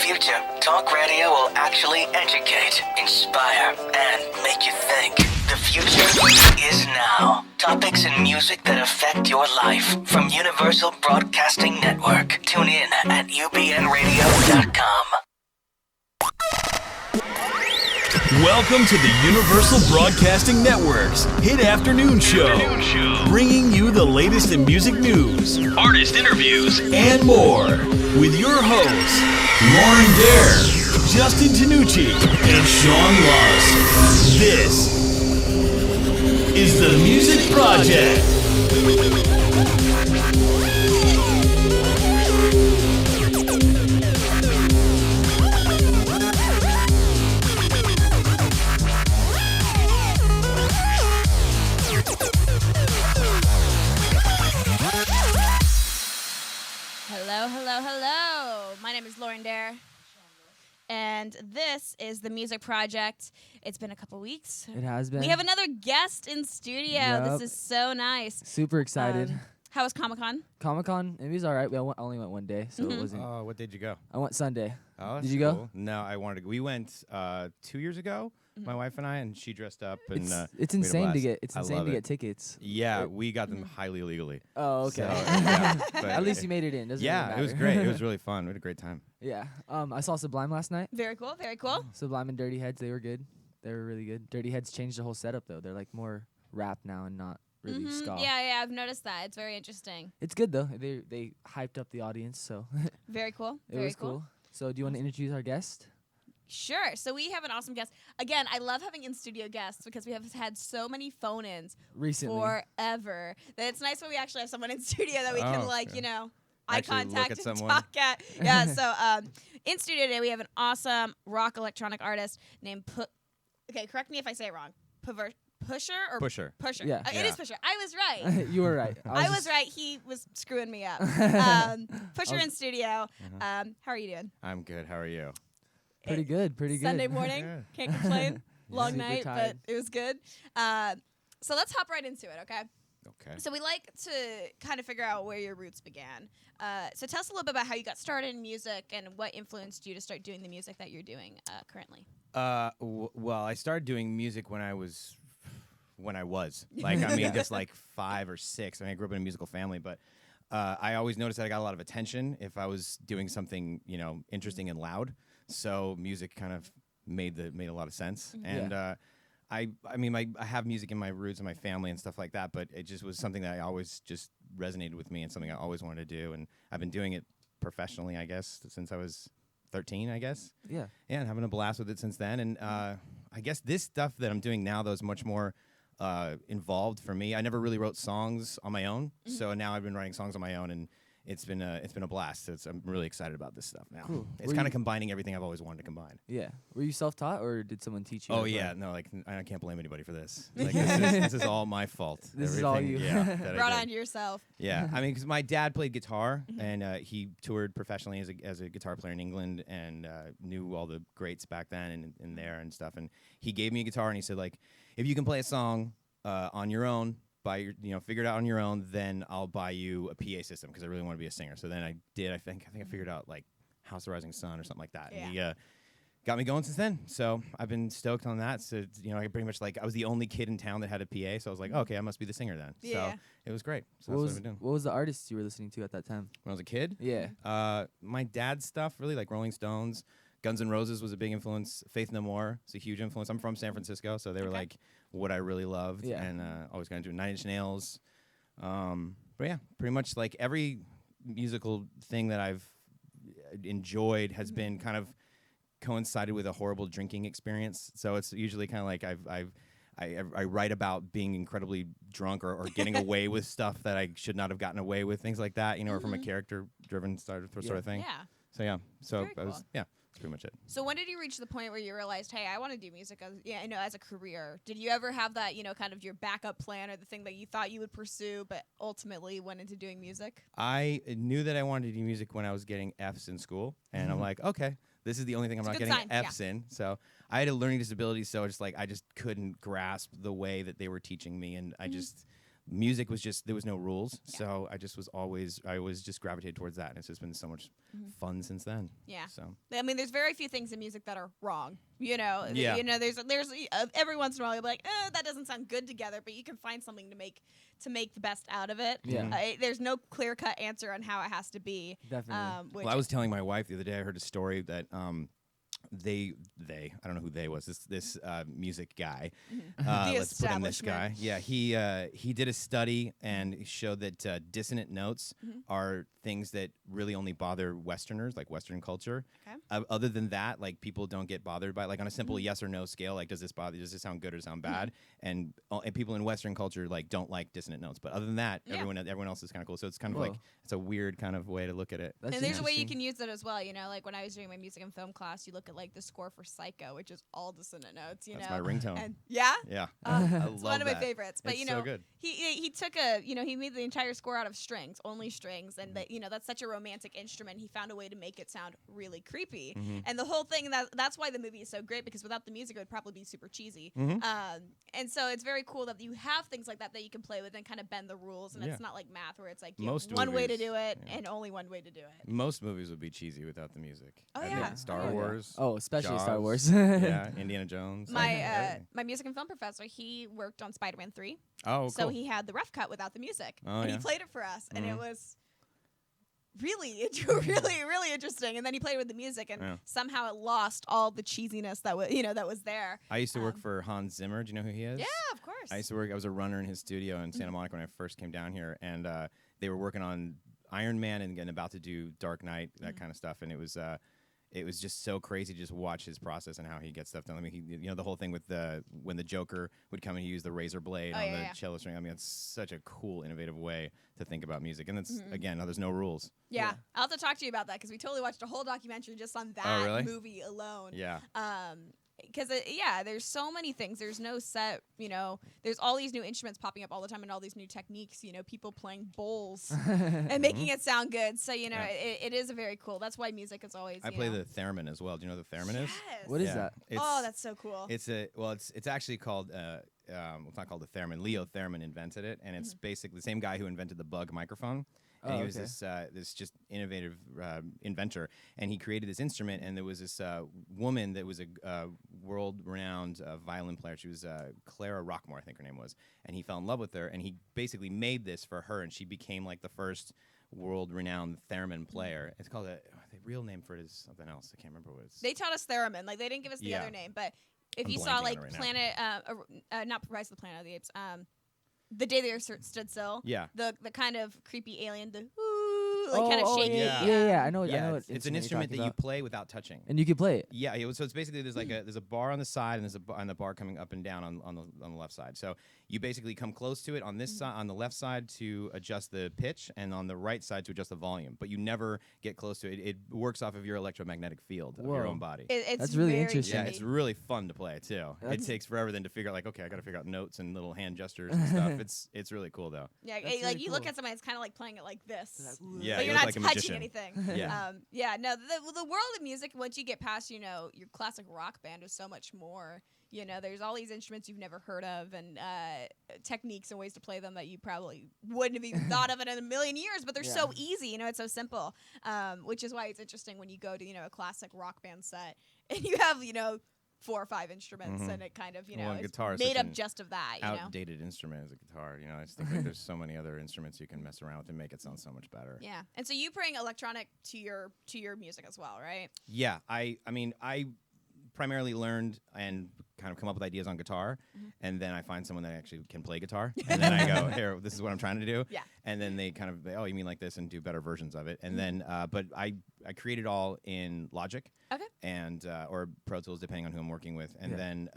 future, talk radio will actually educate, inspire, and make you think. The future is now. Topics and music that affect your life from Universal Broadcasting Network. Tune in at ubnradio.com. Welcome to the Universal Broadcasting Network's Hit Afternoon Show, bringing you the latest in music news, artist interviews, and more, with your hosts, Lauren Dair, Justin Tanucci, and Sean Lusk. This is the Music Project. Hello. My name is Lauren Dair, and this is the Music Project. It's been a couple weeks. It has been. We have another guest in studio. Yep. This is so nice. Super excited. How was Comic-Con? Comic-Con, it was all right. I only went one day, so it wasn't. Oh, what day did you go? I went Sunday. Oh, that's Did you go? cool. No, I wanted to go. We went 2 years ago, my wife and I, and she dressed up. And It's we had insane a to blast. get. I love it. Tickets. Yeah, we got them highly illegally. Oh, okay. So, yeah, but At least you made it in. Doesn't yeah, really it was matter. great. It was really fun. We had a great time. Yeah. I saw Sublime last night. Very cool. Very cool. Sublime and Dirty Heads, they were good. They were really good. Dirty Heads changed the whole setup though. They're like more rap now and not really ska. Yeah, I've noticed that. It's very interesting. It's good though. They hyped up the audience, so Very cool. it was cool. So do you want to introduce our guest? Sure. So we have an awesome guest. Again, I love having in-studio guests because we have had so many phone-ins Recently. forever that it's nice when we actually have someone in studio that we can, like, yeah. eye Actually look contact at and someone. talk at. Yeah, so in studio today we have an awesome rock electronic artist named okay, correct me if I say it wrong. Pvsher or Pusher. Pusher. Yeah. It is Pvsher. I was right. You were right. I was right. He was screwing me up. Pvsher in studio. How are you doing? I'm good. How are you? Pretty good. Sunday morning. Good. Can't complain. Long Super night, tired. but it was good. So let's hop right into it, okay? Okay. So we like to kind of figure out where your roots began. So tell us a little bit about how you got started in music and what influenced you to start doing the music that you're doing currently. Well, I started doing music when I was like, I mean, just like 5 or 6. I mean, I grew up in a musical family, but I always noticed that I got a lot of attention if I was doing something, interesting and loud. So music kind of made a lot of sense. And I mean, I have music in my roots and my family and stuff like that, but it just was something that I always just resonated with me and something I always wanted to do. And I've been doing it professionally, I guess, since I was 13, I guess. Yeah. Yeah, and having a blast with it since then. And I guess this stuff that I'm doing now, though, is much more involved for me. I never really wrote songs on my own, so now I've been writing songs on my own, and it's been a blast. I'm really excited about this stuff now. Cool. It's kind of combining everything I've always wanted to combine. Yeah. Were you self-taught or did someone teach you? Oh how to yeah, play? no, like I can't blame anybody for this. Like, this is all my fault. This is all you. Yeah, that I Brought did. on yourself. Yeah, I mean, because my dad played guitar, and he toured professionally as a guitar player in England, and knew all the greats back then and there and stuff. And he gave me a guitar, and he said, like, if you can play a song on your own, figure it out on your own, then I'll buy you a PA system because I really want to be a singer. So then I did. I think I figured out like House of Rising Sun or something like that. Yeah. And he got me going since then. So I've been stoked on that. So I pretty much I was the only kid in town that had a PA. So I was like, okay, I must be the singer then. Yeah. So it was great. So What that's what I've been doing. was the artist you were listening to at that time? When I was a kid, Yeah. my dad's stuff, really, like Rolling Stones. Guns N' Roses was a big influence. Faith No More is a huge influence. I'm from San Francisco, so they were like what I really loved. Yeah. And always kind of doing 9 Inch Nails. But yeah, pretty much like every musical thing that I've enjoyed has been kind of coincided with a horrible drinking experience. So it's usually kind of like I write about being incredibly drunk or getting away with stuff that I should not have gotten away with, things like that, or from a character-driven sort of thing. Yeah. So yeah, so Very I was cool. that's pretty much it. So when did you reach the point where you realized, hey, I want to do music as a career? Did you ever have that, kind of your backup plan or the thing that you thought you would pursue but ultimately went into doing music? I knew that I wanted to do music when I was getting Fs in school, and I'm like, okay, this is the only thing I'm It's a not good getting sign, Fs in. So I had a learning disability, so I just couldn't grasp the way that they were teaching me, and I just music was just, there was no rules. So I was just gravitated towards that. And it's just been so much fun since then. Yeah. So I mean, there's very few things in music that are wrong. You know, Yeah. There's every once in a while you'll be like, that doesn't sound good together, but you can find something to make the best out of it. Yeah. There's no clear cut answer on how it has to be. Definitely. Which well, I was telling my wife the other day, I heard a story that they I don't know who they was, this music guy, let's put in this guy. Yeah, he did a study and showed that dissonant notes are things that really only bother Westerners, like Western culture. Okay. Other than that, like, people don't get bothered by it. Like on a simple yes or no scale, like, does this bother, does this sound good or sound bad? And people in Western culture like don't like dissonant notes, but other than that, everyone else is kind of cool. So it's kind of like, it's a weird kind of way to look at it. That's and there's a way you interesting. can use it as well, like when I was doing my music and film class, you look at like the score for Psycho, which is all dissonant notes, That's my ringtone. And yeah? Yeah. I love it's one of my that. favorites. But It's so good. he took he made the entire score out of strings, only strings, and that's such a romantic instrument. He found a way to make it sound really creepy. And the whole thing, that's why the movie is so great, because without the music it would probably be super cheesy. And so it's very cool that you have things like that you can play with and kind of bend the rules, and it's not like math where it's like you Most have one way to movies, do it and only one way to do it. Most movies would be cheesy without the music. Oh, I yeah. mean, Star Oh, yeah. Wars. Oh, especially Star Jaws, Wars. yeah, Indiana Jones. My music and film professor, he worked on Spider-Man 3. Oh, cool. So he had the rough cut without the music, Oh, and he yeah. played it for us, and it was really, really interesting. And then he played with the music, and somehow it lost all the cheesiness that was there. I used to work for Hans Zimmer. Do you know who he is? Yeah, of course. I was a runner in his studio in Santa Monica when I first came down here, and they were working on Iron Man and about to do Dark Knight, that kind of stuff, and it was just so crazy to just watch his process and how he gets stuff done. I mean, the whole thing with when the Joker would come and he used the razor blade on the cello string. I mean, it's such a cool, innovative way to think about music. And it's again, there's no rules. Yeah, I'll have to talk to you about that, because we totally watched a whole documentary just on that really? movie alone. Yeah. Because there's so many things. There's no set, there's all these new instruments popping up all the time and all these new techniques, people playing bowls and making it sound good. So, it is a very cool. That's why music is always, I play the theremin as well. Do you know what the theremin is? What is that? Oh, that's so cool. It's actually called it's not called the theremin. Leo Theremin invented it, and it's basically the same guy who invented the Bug microphone. And he was this just innovative inventor, and he created this instrument. And there was this woman that was a world-renowned violin player. She was Clara Rockmore, I think her name was. And he fell in love with her, and he basically made this for her, and she became like the first world-renowned theremin player. It's called the real name for it is something else. I can't remember what it's. They taught us theremin. Like, they didn't give us the other name, but if I'm you saw blanking like on it right Planet, not Rise of the Planet of the Apes, The Day the Earth Stood Still. Yeah. The kind of creepy alien, the kind of shaky. Yeah, I know. Yeah, I know it's an instrument that you play without touching. and you can play it. Yeah, so it's basically there's a bar on the side and there's a bar coming up and down on the left side. So you basically come close to it on this side, on the left side to adjust the pitch, and on the right side to adjust the volume. But you never get close to it. It works off of your electromagnetic field of your Whoa. own body. It's That's really very interesting. Yeah, trippy. it's really fun to play too. It takes forever then to figure out, like, okay, I got to figure out notes and little hand gestures and stuff. It's really cool though. Yeah, That's like really you look cool. at somebody, it's kind of like playing it like this. Yeah, but you you're look not like a touching magician. anything. Yeah. No, the world of music, once you get past, your classic rock band, is so much more. There's all these instruments you've never heard of, and techniques and ways to play them that you probably wouldn't have even thought of it in a million years, but they're so easy, it's so simple, which is why it's interesting when you go to, a classic rock band set, and you have, 4 or 5 instruments, and it kind of, Well, and it's guitar is made such up an just of that, Outdated instrument as a guitar. I just think like there's so many other instruments you can mess around with and make it sound so much better. Yeah, and so you bring electronic to your music as well, right? Yeah, I mean, I primarily learned and kind of come up with ideas on guitar, and then I find someone that actually can play guitar, and then I go, here, this is what I'm trying to do. Yeah. And then they kind of, oh, you mean like this, and do better versions of it. And then, but I create it all in Logic. Okay. And or Pro Tools, depending on who I'm working with. And then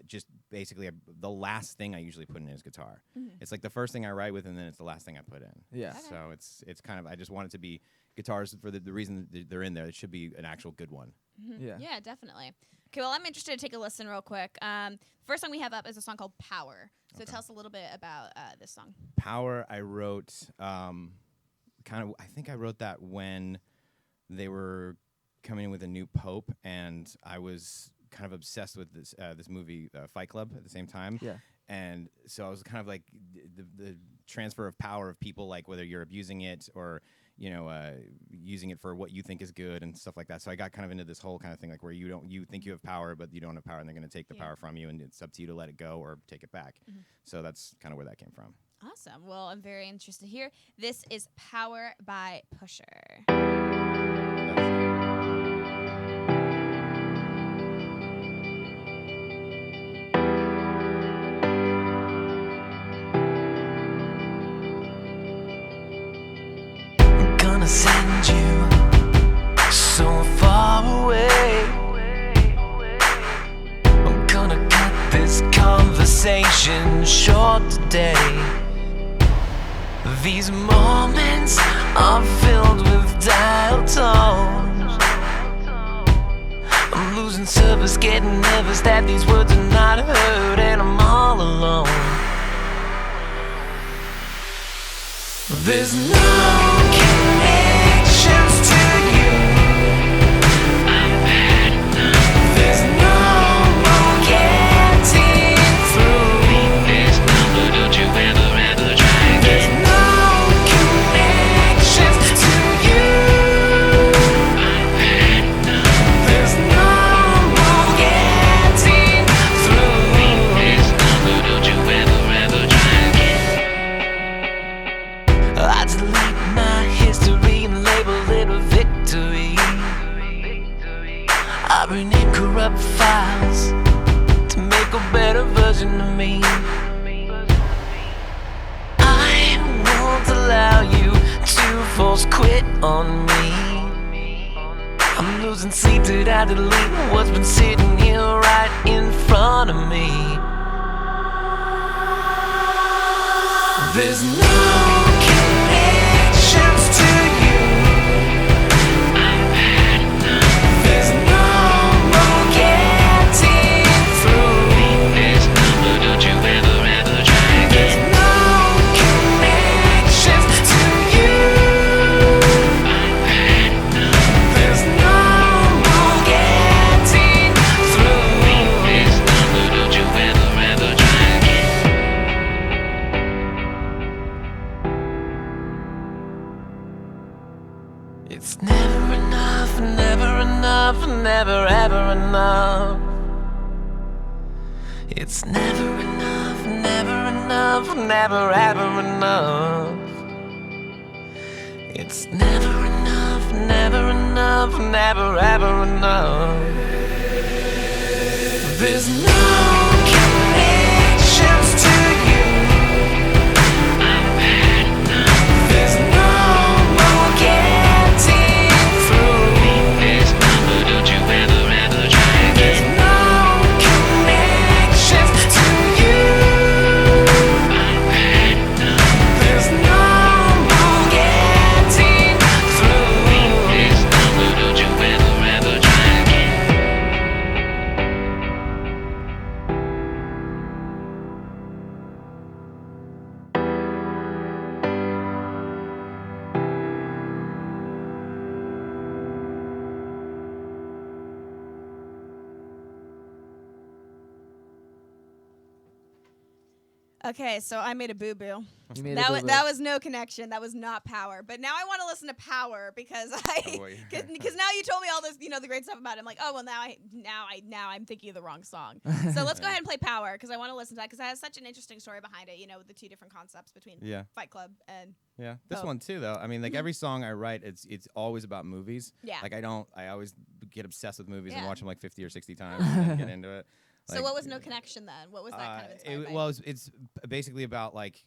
just basically the last thing I usually put in is guitar. It's like the first thing I write with, and then it's the last thing I put in. Yeah. So it's kind of, I just want it to be guitars for the reason that they're in there. It should be an actual good one. Yeah. Yeah, definitely. Okay, well, I'm interested to take a listen real quick. First song we have up is a song called Power. So tell us a little bit about this song. Power, I wrote I think I wrote that when they were coming in with a new pope, and I was kind of obsessed with this movie Fight Club at the same time. Yeah. And so I was kind of like the transfer of power of people, like whether you're abusing it or using it for what you think is good and stuff like that. So I got kind of into this whole kind of thing, like where you think you have power, but you don't have power, and they're going to take the power from you, and it's up to you to let it go or take it back. So that's kind of where that came from. Awesome. Well, I'm very interested to hear. This is Power by Pvsher. I'm gonna send you so far away. I'm gonna cut this conversation short today. These moments are filled with dial tones. I'm losing service, getting nervous that these words are not heard, and I'm all alone. There's no connections to you. I've had enough. There's no more getting through. Leave this number, don't you ever try again. There's no connections to you. I've had enough. There's no more getting through. Leave this number, don't you ever try again. I delete my history and label it a victory. I rename corrupt files to make a better version of me. I won't allow you to force quit on me. I'm losing sleep, did I delete what's been sitting here right in front of me? There's no connections to you. I've had enough. There's no more getting through. Leave this number, don't you ever try again. There's no connections to you. I've had enough. There's no more getting through. Leave this number, don't you ever try again. It's never enough, never enough, never ever enough. It's never enough, never enough, never ever enough. It's never enough, never enough, never ever enough. There's no connections to you. I've had enough. There's no more getting through. Leave this number, don't you ever try again. There's no connections to you. I've had enough. There's no more getting through. Leave this number, don't you ever try again. Okay, so I made a boo-boo. You made a That boo-boo. that was no connection. That was not Power. But now I want to listen to Power because because now you told me all this, the great stuff about it. I'm like, oh well, now I'm thinking of the wrong song. So let's go ahead and play Power because I want to listen to that because it has such an interesting story behind it. With the two different concepts between Fight Club and This one too, though. I mean, like every song I write, it's always about movies. Yeah. Like I always get obsessed with movies and Yeah. watch them like 50 or 60 times and then get into it. So what was No Connection then? What was that kind of inspired by? Well, it's basically about like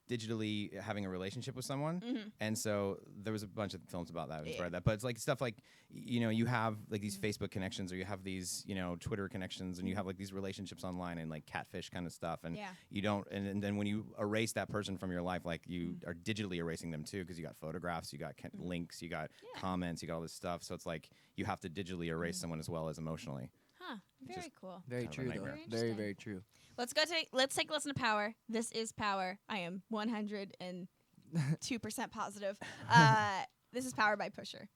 digitally having a relationship with someone, and so there was a bunch of films about that inspired that. But it's like stuff like you have like these Facebook connections, or you have these Twitter connections, and you have like these relationships online and like catfish kind of stuff, and you don't, and then when you erase that person from your life, like you are digitally erasing them too, because you got photographs, you got links, you got comments, you got all this stuff. So it's like you have to digitally erase someone as well as emotionally. Huh. Very cool. Very kind of a true, though. nightmare. Very, very true. Let's take a listen to Power. This is Power. I am 102% positive. This is Power by Pvsher.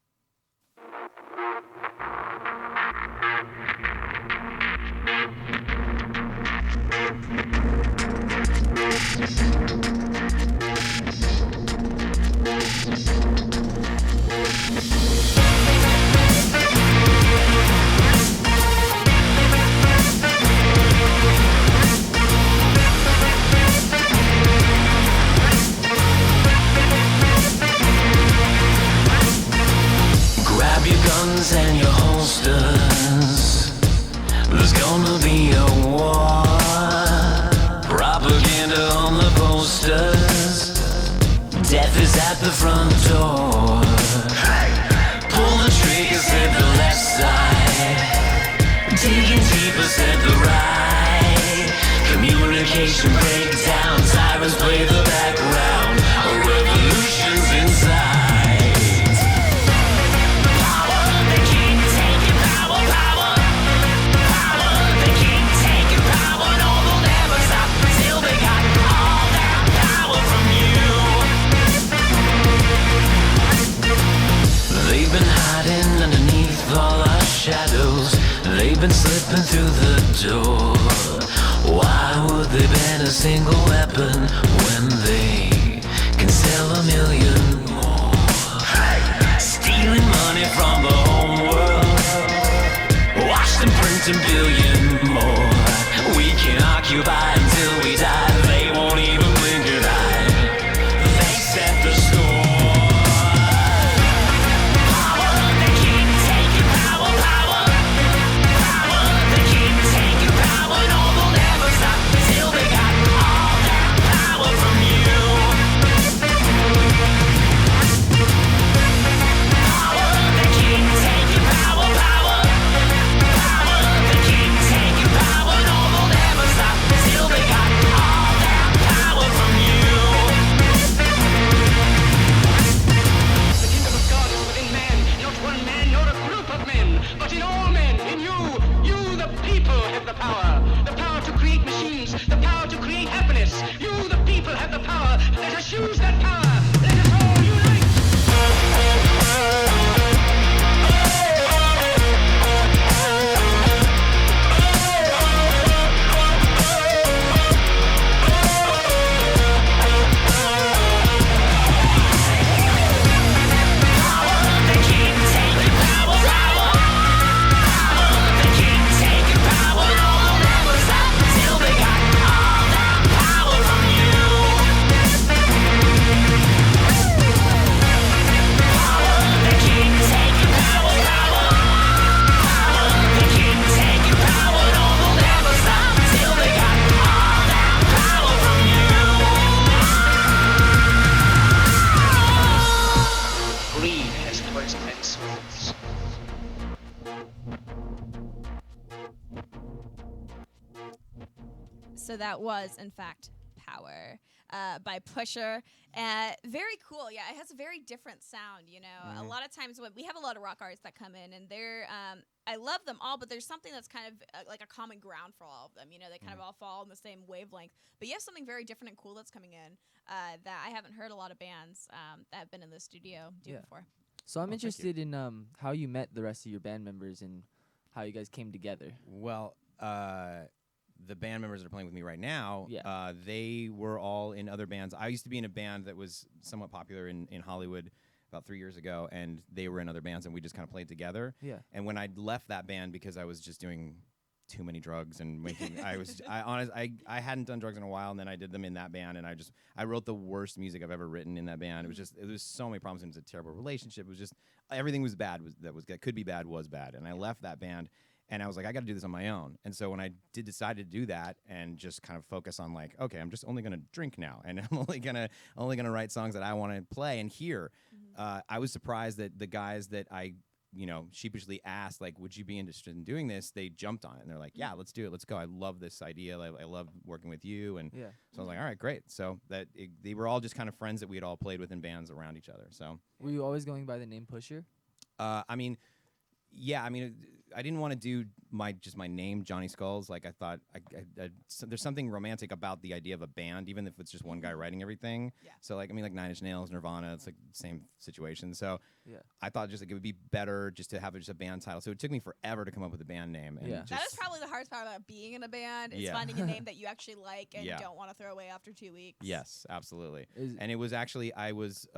guns and your holsters. There's gonna be a war. Propaganda on the posters. Death is at the front door. Pull the trigger, said the left side. Digging deeper, said the right. Communication breakdown. Sirens play the background. A revolution's inside. Power, the king taking power, power. Power, the king taking power. No, they'll never stop till they got all that power from you. They've been hiding underneath all our shadows. They've been slipping through the door. Why would they ban a single weapon when they can sell 1,000,000 more? Stealing money from the home world. Watch them print 1 billion more. We can occupy until we die. They won't even blink an eye. They set the score. Power, the king taking power, power. Power, the king taking power. No, they'll never stop till they got all that power from you. Power, the king taking power, power. Power, the king taking power. No, they'll never stop till they got all that power from you. The kingdom of God is within man, not one man, nor a group of men, but in all men, in you. You, the people, have the power. The power to create machines, the power to create happiness. You, the people, have the power. Let us use that power. Let us all unite. The king taking power, power. Power, the king taking power. No, they'll never stop till they got all that power from you. Power, the king taking power, power. Power, the king taking power. No, they'll never stop till they got all that power from you. Greed has poisoned men's souls. So that was, in fact, Power by Pvsher. Very cool. Yeah, it has a very different sound, you know. A lot of times when we have a lot of rock artists that come in and they're, I love them all, but there's something that's kind of like a common ground for all of them. You know, they kind of all fall on the same wavelength. But you have something very different and cool that's coming in that I haven't heard a lot of bands that have been in the studio do before. So I'm thank you. interested in how you met the rest of your band members and how you guys came together. Well, the band members that are playing with me right now, Yeah. they were all in other bands. I used to be in a band that was somewhat popular in Hollywood about 3 years ago, and they were in other bands, and we just kind of played together. Yeah. And when I left that band because I was just doing too many drugs and making, I hadn't done drugs in a while, and then I did them in that band, and I wrote the worst music I've ever written in that band. It was so many problems, and it was a terrible relationship. It was just everything was bad. That could be bad was bad, and I left that band. And I was like, I got to do this on my own. And so when I decided to do that and just kind of focus on like, okay, I'm just only going to drink now, and I'm only gonna write songs that I want to play and hear. I was surprised that the guys that I, sheepishly asked, like, would you be interested in doing this? They jumped on it and they're like, yeah, let's do it. Let's go. I love this idea. I love working with you. And Yeah. so I was like, all right, great. So they were all just kind of friends that we had all played with in bands around each other. So Were you always going by the name Pvsher? I didn't want to do my name, Johnny Skulls. Like I thought, there's something romantic about the idea of a band, even if it's just one guy writing everything. Yeah. So like 9 Inch Nails, Nirvana, it's like the same situation. So Yeah. I thought just like it would be better just to have just a band title. So it took me forever to come up with a band name. And Yeah. just, That is probably the hardest part about being in a band is Yeah. finding a name that you actually like and Yeah. don't want to throw away after 2 weeks. Yes, absolutely. Is- And it was actually I was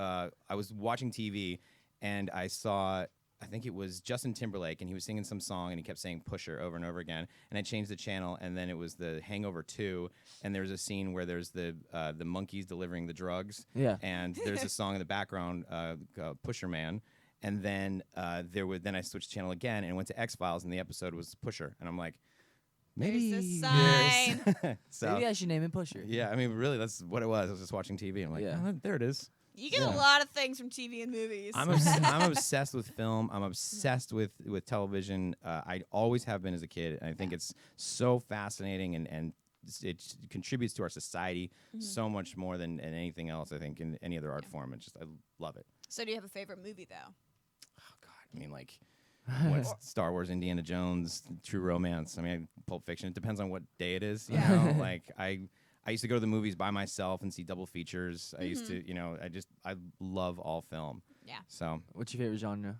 watching TV and I saw, I think it was Justin Timberlake, and he was singing some song and he kept saying Pvsher over and over again. And I changed the channel, and then it was the Hangover 2, and there's a scene where there's the monkeys delivering the drugs. Yeah. And there's a song in the background, Pvsher Man. And then then I switched channel again and went to X-Files, and the episode was Pvsher, and I'm like, maybe There's a sign. So Maybe I should name it Pvsher. yeah, I mean, really, that's what it was. I was just watching TV, and I'm like, Yeah. oh, there it is. You get a lot of things from TV and movies. I'm obsessed with film. I'm obsessed with television. I always have been as a kid. And I think it's so fascinating, and it contributes to our society so much more than anything else, I think, in any other art form. It's just, I love it. So do you have a favorite movie, though? Oh, God. I mean, like, what's Star Wars, Indiana Jones, True Romance. I mean, Pulp Fiction. It depends on what day it is. You know? Like, I used to go to the movies by myself and see double features. I used to, I love all film. Yeah. So What's your favorite genre?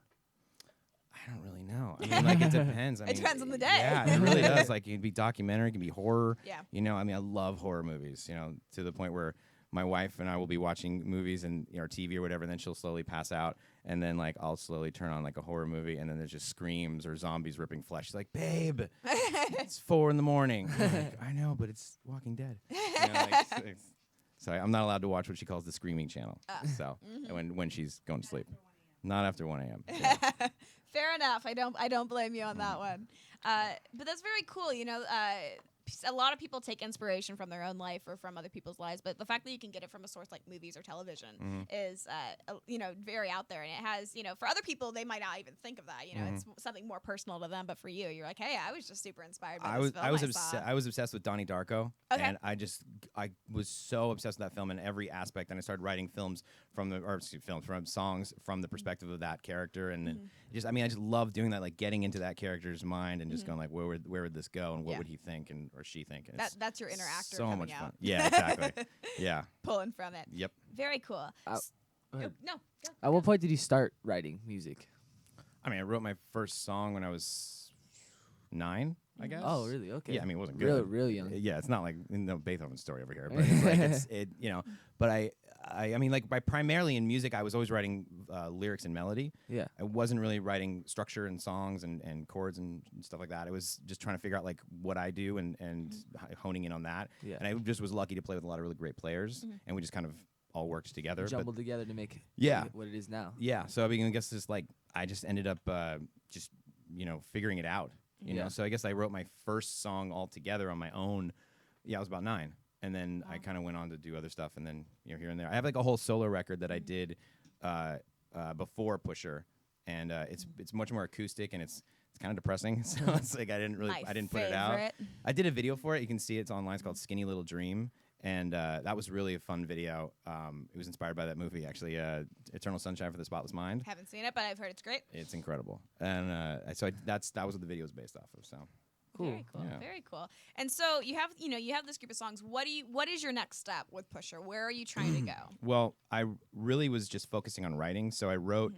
I don't really know. I mean, like, it depends. I mean, depends on the day. Yeah, it really does. Like, it can be documentary, it can be horror. Yeah. I mean, I love horror movies, to the point where my wife and I will be watching movies and or TV or whatever, and then she'll slowly pass out, and then like I'll slowly turn on like a horror movie, and then there's just screams or zombies ripping flesh. She's like, "Babe, it's 4 a.m. I'm like, I know, but it's Walking Dead." So I'm not allowed to watch what she calls the screaming channel. So when she's going to sleep, not after 1 a.m. Yeah. Fair enough. I don't blame you on that one. But that's very cool. A lot of people take inspiration from their own life or from other people's lives, but the fact that you can get it from a source like movies or television is, very out there. And it has, for other people, they might not even think of that. It's something more personal to them. But for you, you're like, hey, I was just super inspired by this film I was obsessed with Donnie Darko, Okay. and I was so obsessed with that film in every aspect, and I started writing songs from the perspective of that character, and then I just love doing that, like getting into that character's mind and just going like, where would this go, and what would he think or she think? And That's your inner actor so coming much out. fun. Yeah, exactly. Yeah. Pulling from it. Yep. Very cool. Go ahead. No. Go. At what point did you start writing music? I mean, I wrote my first song when I was 9, I guess. Oh, really? Okay. Yeah, I mean, it wasn't good. Real young. Yeah, it's not like no Beethoven story over here, but it's like But I mean, like, by primarily in music, I was always writing lyrics and melody. Yeah. I wasn't really writing structure and songs and chords and stuff like that. It was just trying to figure out like what I do and honing in on that. Yeah. And I just was lucky to play with a lot of really great players, and we just kind of all worked together. Jumbled together to make Yeah. what it is now. Yeah, so I mean, I guess just like I just ended up just figuring it out. You know, so I guess I wrote my first song all together on my own. Yeah, I was about 9, and then I kind of went on to do other stuff, and then here and there. I have like a whole solo record that I did before Pvsher, and it's much more acoustic, and it's kind of depressing. So it's like I didn't put it out. favorite. I did a video for it. You can see it's online. It's called Skinny Little Dream. And that was really a fun video. It was inspired by that movie, actually, Eternal Sunshine for the Spotless Mind. Haven't seen it, but I've heard it's great. It's incredible. And that was what the video was based off of. So Cool. Very cool. Yeah. Very cool. And so you have this group of songs. What is your next step with Pvsher? Where are you trying to go? Well, I really was just focusing on writing. So I wrote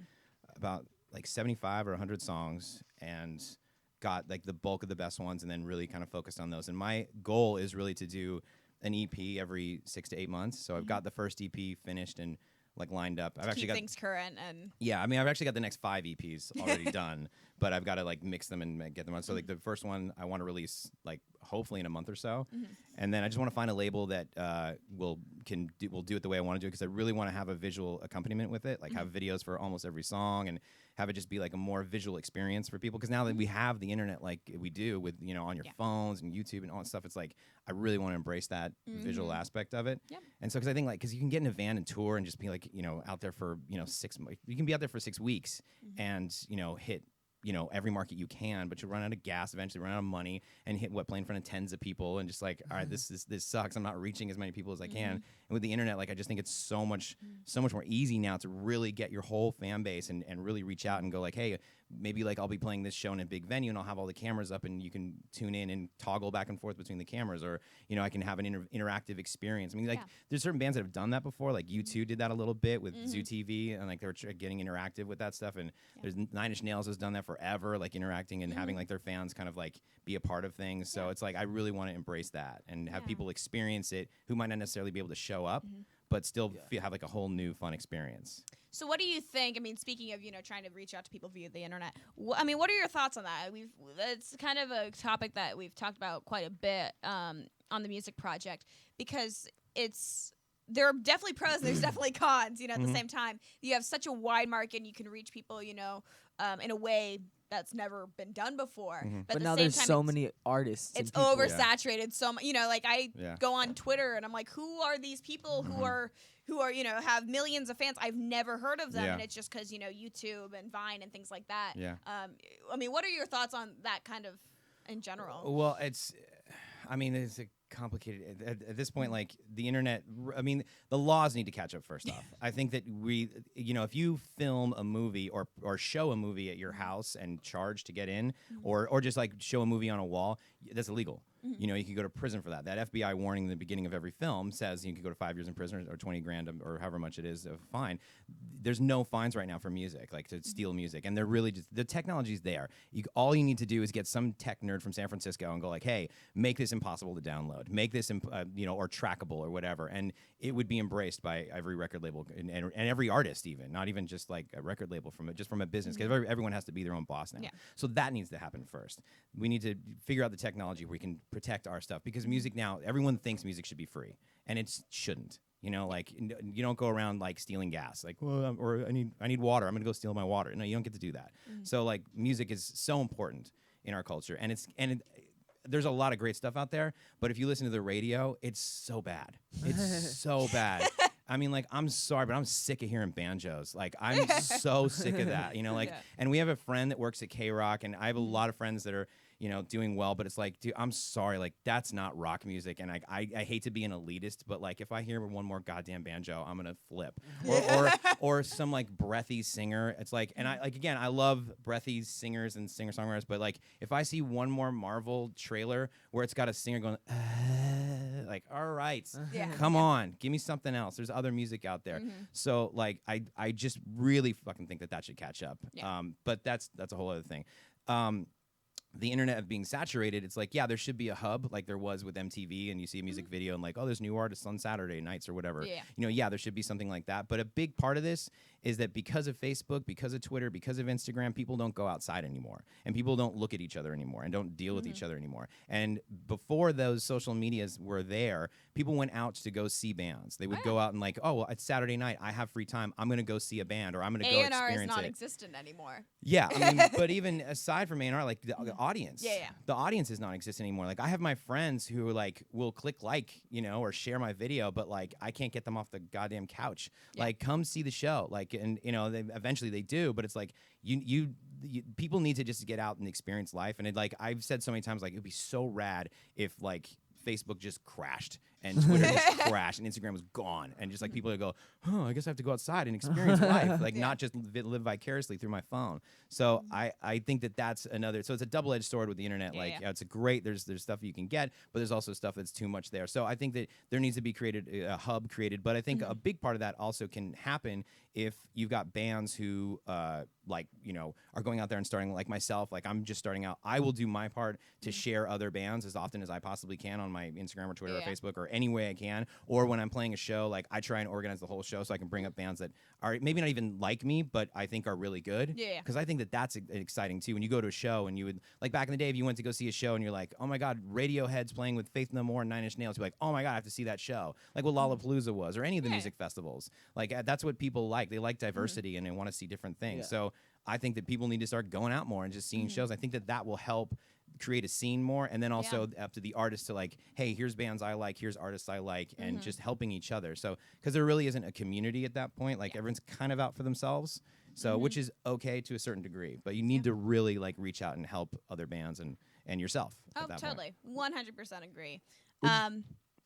about like 75 or 100 songs and got like the bulk of the best ones, and then really kind of focused on those. And my goal is really to do an EP every 6 to 8 months. So I've got the first EP finished and like lined up. I've actually Keep got things current and Yeah, I mean, I've actually got the next 5 EPs already done, but I've got to like mix them and get them on. So like the first one I want to release like hopefully in a month or so, and then I just want to find a label that will do it the way I want to do it, because I really want to have a visual accompaniment with it, like have videos for almost every song and have it just be like a more visual experience for people. Because now that we have the internet like we do with on your phones and YouTube and all that stuff, it's like I really want to embrace that visual aspect of it. Yep. And so because I think like because you can get in a van and tour and just be like out there for 6 months. You can be out there for 6 weeks and hit every market you can, but you run out of gas eventually, run out of money, and play in front of tens of people, and just like, all right, this sucks. I'm not reaching as many people as I can. And with the internet, like I just think it's so much more easy now to really get your whole fan base and really reach out and go like, hey, maybe like I'll be playing this show in a big venue and I'll have all the cameras up and you can tune in and toggle back and forth between the cameras, or I can have an interactive experience. I mean, like there's certain bands that have done that before, like U2 did that a little bit with Zoo TV, and like they were getting interactive with that stuff. And there's Nine Inch Nails has done that forever, like interacting and having like their fans kind of like be a part of things. So it's like I really want to embrace that and have people experience it who might not necessarily be able to show up, but still have like a whole new fun experience. So what do you think? I mean, speaking of trying to reach out to people via the internet, what are your thoughts on that? It's kind of a topic that we've talked about quite a bit on the music project, because it's there are definitely pros and there's definitely cons, at the same time. You have such a wide market and you can reach people, in a way that's never been done before. But at the now same there's time, so many artists. it's and people. oversaturated so much. Like I Yeah. go on Twitter and I'm like, who are these people who are have millions of fans? I've never heard of them, Yeah. and it's just because YouTube and Vine and things like that. Yeah. What are your thoughts on that kind of in general? Well, it's a complicated at this point. Like the internet, the laws need to catch up first off. I think that if you film a movie or show a movie at your house and charge to get in, or just like show a movie on a wall, that's illegal. You could go to prison for that. That FBI warning in the beginning of every film says you could go to 5 years in prison or 20 grand or however much it is of fine. There's no fines right now for music, like to steal music, and they're really just the technology's there. All you need to do is get some tech nerd from San Francisco and go like, hey, make this impossible to download, make this or trackable or whatever, and it would be embraced by every record label and every artist, even not even just like a record label from a business, because everyone has to be their own boss now. Yeah. So that needs to happen first. We need to figure out the technology where we can protect our stuff, because music now, everyone thinks music should be free, and it shouldn't. Like you don't go around like stealing gas, like, well, or I need water, I'm gonna go steal my water. No, you don't get to do that. So like music is so important in our culture, and there's a lot of great stuff out there, but if you listen to the radio, it's so bad. It's so bad. I'm sorry, but I'm sick of hearing banjos. Like, I'm so sick of that, and we have a friend that works at K-Rock, and I have a lot of friends that are, doing well, but it's like, dude, I'm sorry, like, that's not rock music, and I hate to be an elitist, but like, if I hear one more goddamn banjo, I'm gonna flip. Or some like breathy singer. It's like, and I love breathy singers and singer-songwriters, but like, if I see one more Marvel trailer where it's got a singer going, like, all right, come on, give me something else. There's other music out there. So like, I just really fucking think that should catch up. Yeah. But that's a whole other thing. The internet of being saturated, it's like, yeah, there should be a hub like there was with MTV, and you see a music video and like, oh, there's new artists on Saturday nights or whatever. Yeah. There should be something like that. But a big part of this is that because of Facebook, because of Twitter, because of Instagram, people don't go outside anymore, and people don't look at each other anymore, and don't deal with each other anymore. And before those social medias were there, people went out to go see bands. They would go out and like, oh, well, it's Saturday night, I have free time, I'm gonna go see a band, or I'm gonna go experience A&R is it. non-existent anymore. Yeah, but even aside from A&R, like the audience, the audience is non-existent anymore. Like I have my friends who like will click like, or share my video, but like I can't get them off the goddamn couch. Like, come see the show, like, and eventually they do, but it's like you people need to just get out and experience life. And I've said so many times, like, it'd be so rad if like Facebook just crashed and Twitter just crashed and Instagram was gone, and just like people would go, oh, I guess I have to go outside and experience life, like not just live vicariously through my phone. So I think that's another, so it's a double-edged sword with the internet. It's a great, there's stuff you can get, but there's also stuff that's too much there. So I think that there needs to be a hub created, but I think a big part of that also can happen if you've got bands who are going out there and starting, like myself, like I'm just starting out. I will do my part to share other bands as often as I possibly can on my Instagram or Twitter or Facebook or any way I can. Or when I'm playing a show, like I try and organize the whole show so I can bring up bands that are maybe not even like me, but I think are really good. Yeah. Because I think that's exciting too. When you go to a show and you would, like back in the day, if you went to go see a show and you're like, oh my God, Radiohead's playing with Faith No More and Nine Inch Nails, you're like, oh my God, I have to see that show. Like what Lollapalooza was, or any of the music festivals. Like that's what people like. They like diversity and they want to see different things. Yeah. So I think that people need to start going out more and just seeing shows. I think that will help create a scene more, and then also up to the artists to like, hey, here's bands I like, here's artists I like, and just helping each other. So because there really isn't a community at that point, like everyone's kind of out for themselves. So which is okay to a certain degree, but you need to really like reach out and help other bands and yourself. Oh, at that totally. 100% agree.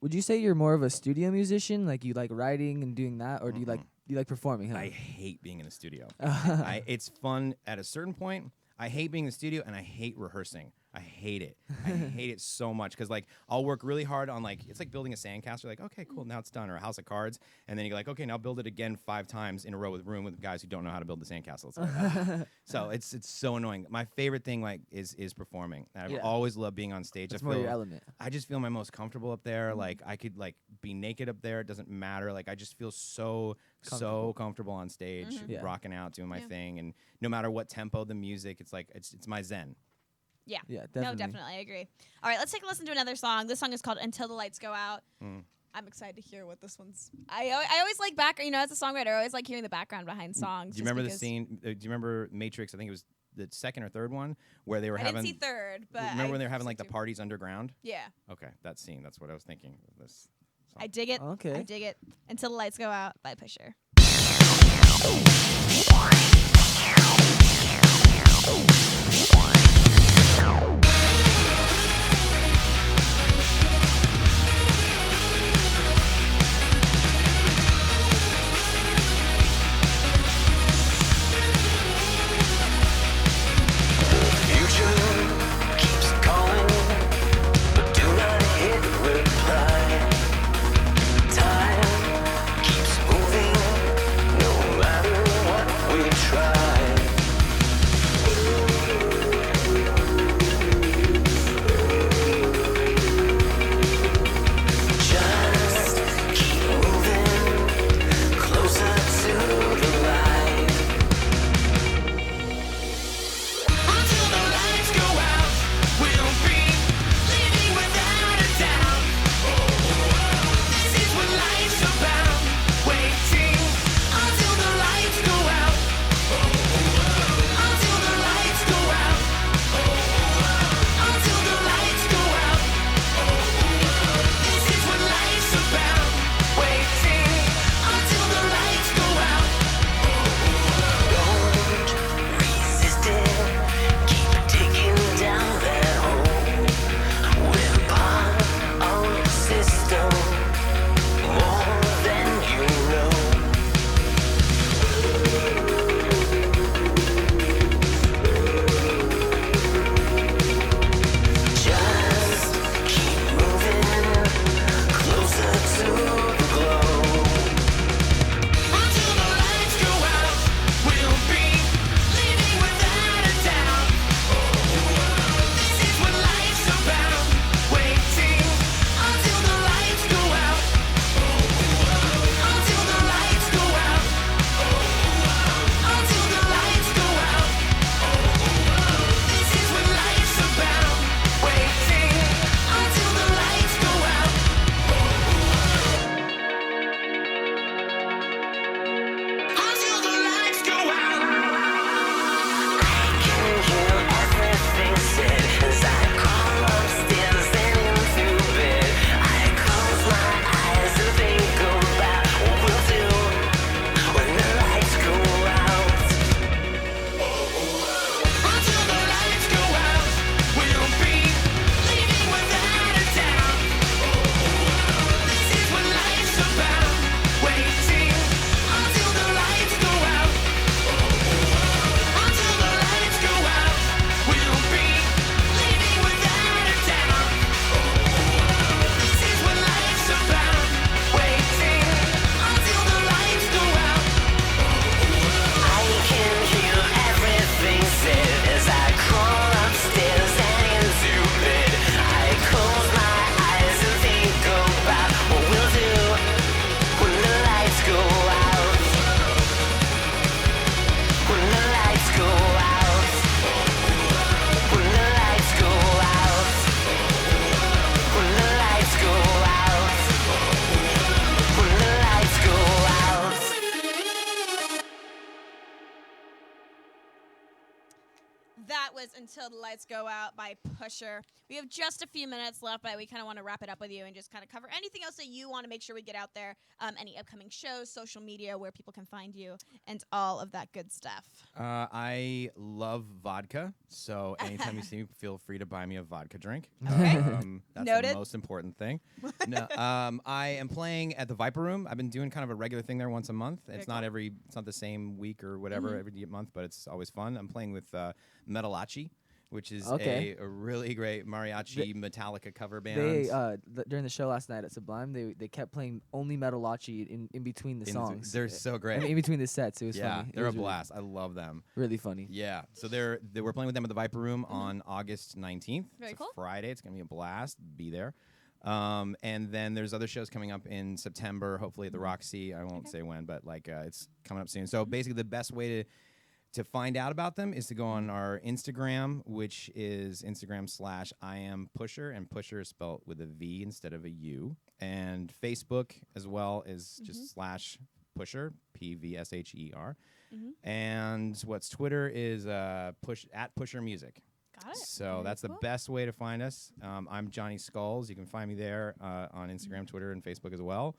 Would you say you're more of a studio musician, like you like writing and doing that, or do you like performing? Huh? I hate being in a studio. It's fun at a certain point. I hate being in the studio, and I hate rehearsing. I hate it. I hate it so much because like I'll work really hard on like, it's like building a sandcastle. Like, okay, cool, now it's done, or a house of cards, and then you're like, okay, now build it again 5 times in a row with guys who don't know how to build the sandcastle. It's like, so it's so annoying. My favorite thing like is performing. I've always loved being on stage. That's more your element. I just feel my most comfortable up there. Like I could like be naked up there. It doesn't matter. Like I just feel so comfortable on stage, rocking out, doing my thing, and no matter what tempo the music, it's like it's my zen. Yeah. Yeah, definitely. No, definitely. I agree. All right, let's take a listen to another song. This song is called Until the Lights Go Out. I'm excited to hear what this one's. I always like as a songwriter, I always like hearing the background behind songs. Do you remember the scene? Do you remember Matrix? I think it was the second or third one where they were I having. didn't see third, but remember when they were having like the parties underground? Yeah. Okay, that scene. That's what I was thinking. Of this song. I dig it. Okay. I dig it. Until the Lights Go Out by Pvsher. That was Until the Lights Go Out by Pvsher. We have just a few minutes left, but we kind of want to wrap it up with you and just kind of cover anything else that you want to make sure we get out there, any upcoming shows, social media, where people can find you, and all of that good stuff. I love vodka, so anytime you see me, feel free to buy me a vodka drink. Okay. That's Noted. the most important thing. No, I am playing at the Viper Room. I've been doing kind of a regular thing there once a month. Very It's not the same week or whatever every month, but it's always fun. I'm playing with Metalachi, which is a really great mariachi Metallica cover band. They during the show last night at Sublime, they kept playing only Metalachi in between the songs. They're so great. In between the sets, it was funny. They're It a was blast. I love them. Really funny. Yeah, so we're playing with them at the Viper Room on August 19th. Very it's cool. A Friday. It's gonna be a blast. Be there. And then there's other shows coming up in September, hopefully at the Roxy. I won't say when, but it's coming up soon. So basically, the best way to To find out about them is to go on our Instagram, which is Instagram/IamPusher, and Pusher is spelled with a V instead of a U. And Facebook as well is just /Pusher, Pvsher. And what's Twitter is @Pusher Music. Got it. So Very that's the cool. best way to find us. I'm Johnny Skulls. You can find me there on Instagram, Twitter, and Facebook as well.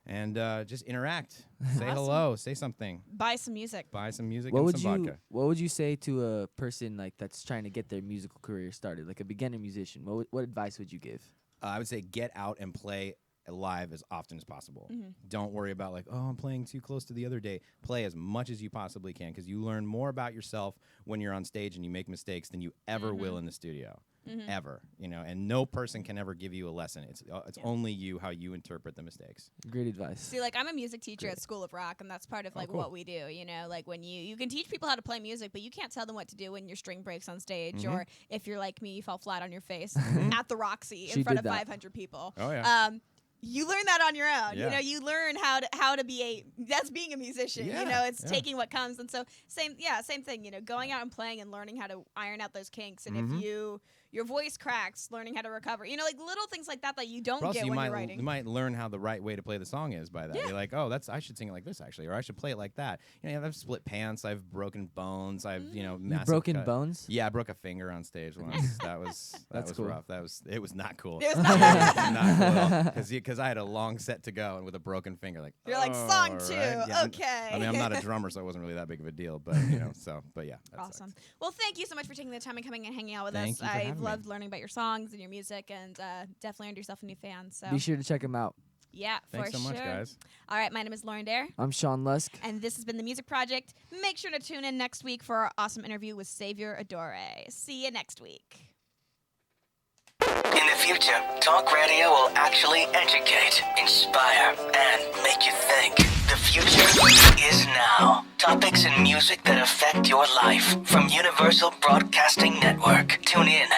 And just interact. Say Awesome. hello. Say something. Buy some music. Buy some music What and would some you vodka. What would you say to a person like that's trying to get their musical career started, like a beginner musician? What advice would you give? I would say get out and play live as often as possible. Don't worry about like, oh, I'm playing too close to the other day. Play as much as you possibly can, because you learn more about yourself when you're on stage and you make mistakes than you ever will in the studio. Ever, and no person can ever give you a lesson. It's only you, how you interpret the mistakes. Great advice. See, like I'm a music teacher at School of Rock, and that's part of like cool. what we do. Like when you can teach people how to play music, but you can't tell them what to do when your string breaks on stage, or if you're like me, you fall flat on your face at the Roxy She in front did of that. 500 people. Oh, yeah. You learn that on your own. Yeah. You learn how to be that's being a musician. Yeah, It's taking what comes. And so same thing, going out and playing and learning how to iron out those kinks. And if your voice cracks, learning how to recover. Like little things like that you don't Plus, get when you're writing. you might learn how the right way to play the song is by that. Yeah. You're like, oh, I should sing it like this actually, or I should play it like that. I've split pants, I've broken bones, I've You've massive broken cut. bones? Yeah, I broke a finger on stage once. That was cool. rough. It was not cool. It was not- Not cool because I had a long set to go and with a broken finger. Like You're like, "Oh, song all 2, right." Yeah, okay. I mean, I'm not a drummer, so it wasn't really that big of a deal. But but yeah. that Awesome. sucks. Well, thank you so much for taking the time and coming and hanging out with Thank us. you for I've having me. loved learning about your songs and your music, and definitely earned yourself a new fan. So Be sure to check them out. yeah, Thanks for so much, sure. guys. All right, my name is Lauren Dair, I'm Sean Lusk. and this has been the Music Project. Make sure to tune in next week for our awesome interview with Savior Adore. See you next week. In the future, talk radio will actually educate, inspire, and make you think. The future is now. Topics and music that affect your life from Universal Broadcasting Network. Tune in